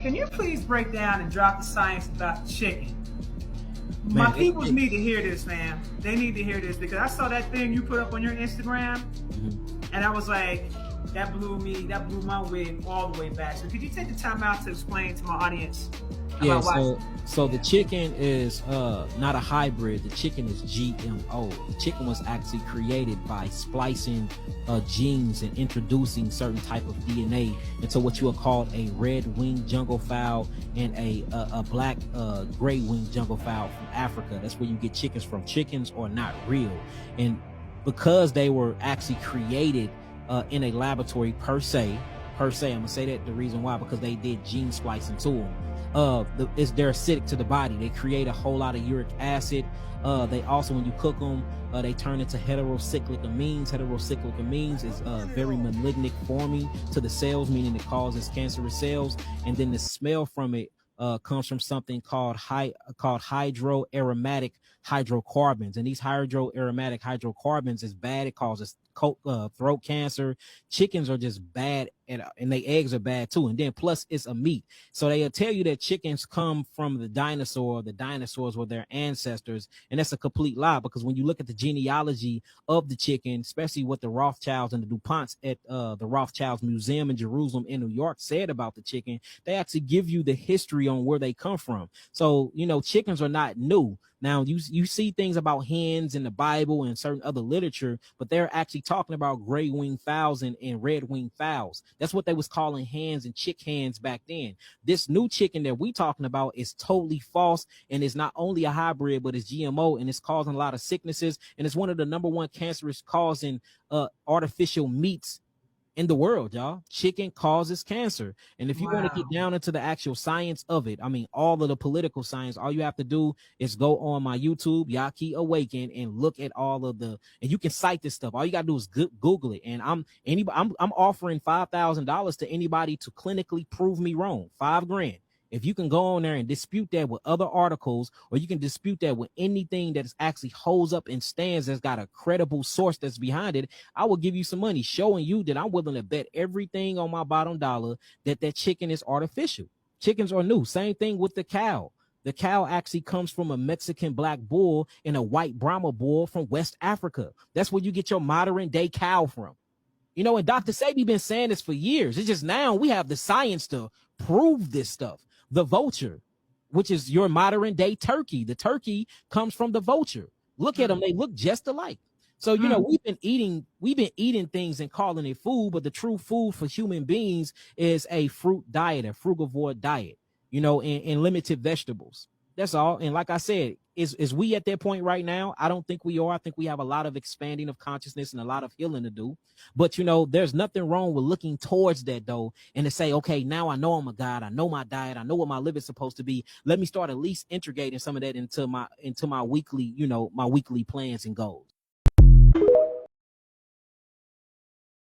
Can you please break down and drop the science about chicken? My Man, peoples need to hear this, man. They need to hear this because I saw that thing you put up on your Instagram, mhm. and I was like, that blew my wig all the way back. So could you take the time out to explain to my audience Yeah, about why? so the Yeah. chicken is not a hybrid. The chicken is GMO. The chicken was actually created by splicing genes and introducing certain type of DNA into what you would call a red-winged jungle fowl and a black gray-winged jungle fowl from Africa. That's where you get chickens from. Chickens are not real, and because they were actually created in a laboratory per se, I'm gonna say that the reason why, because they did gene splicing to them. They're acidic to the body. They create a whole lot of uric acid. They also, when you cook them, they turn into heterocyclic amines. Heterocyclic amines is very malignant forming to the cells, meaning it causes cancerous cells. And then the smell from it comes from something called hydroaromatic hydrocarbons. And these hydroaromatic hydrocarbons is bad. It causes throat cancer. Chickens are just bad, and they eggs are bad too. And then plus it's a meat. So they'll tell you that chickens come from the dinosaurs were their ancestors. And that's a complete lie, because when you look at the genealogy of the chicken, especially what the Rothschilds and the DuPonts at the Rothschilds Museum in Jerusalem in New York said about the chicken, they actually give you the history on where they come from. So, chickens are not new. Now, you see things about hens in the Bible and certain other literature, but they're actually talking about gray-winged fowls and red-winged fowls. That's what they was calling hens and chick hens back then. This new chicken that we talking about is totally false, and it's not only a hybrid, but it's GMO, and it's causing a lot of sicknesses, and it's one of the number one cancerous causing artificial meats in the world, y'all. Chicken causes cancer. And if you want to get Wow. down into the actual science of it, I mean, all of the political science, all you have to do is go on my YouTube, Yaki Awaken, and look at all of and you can cite this stuff. All you got to do is Google it. And I'm offering $5,000 to anybody to clinically prove me wrong. $5,000. If you can go on there and dispute that with other articles, or you can dispute that with anything that is actually holds up and stands, that's got a credible source that's behind it, I will give you some money showing you that I'm willing to bet everything on my bottom dollar that chicken is artificial. Chickens are new. Same thing with the cow. The cow actually comes from a Mexican black bull and a white Brahma bull from West Africa. That's where you get your modern day cow from. And Dr. Sebi been saying this for years. It's just now we have the science to prove this stuff. The vulture, which is your modern day turkey. The turkey comes from the vulture. Look at them. They look just alike. So, we've been eating things and calling it food, but the true food for human beings is a fruit diet, a frugivore diet, and limited vegetables. That's all. And like I said, is we at that point right now? I don't think we are. I think we have a lot of expanding of consciousness and a lot of healing to do. But there's nothing wrong with looking towards that though, and to say, okay, now I know I'm a God. I know my diet. I know what my liver is supposed to be. Let me start at least integrating some of that into my weekly, my weekly plans and goals.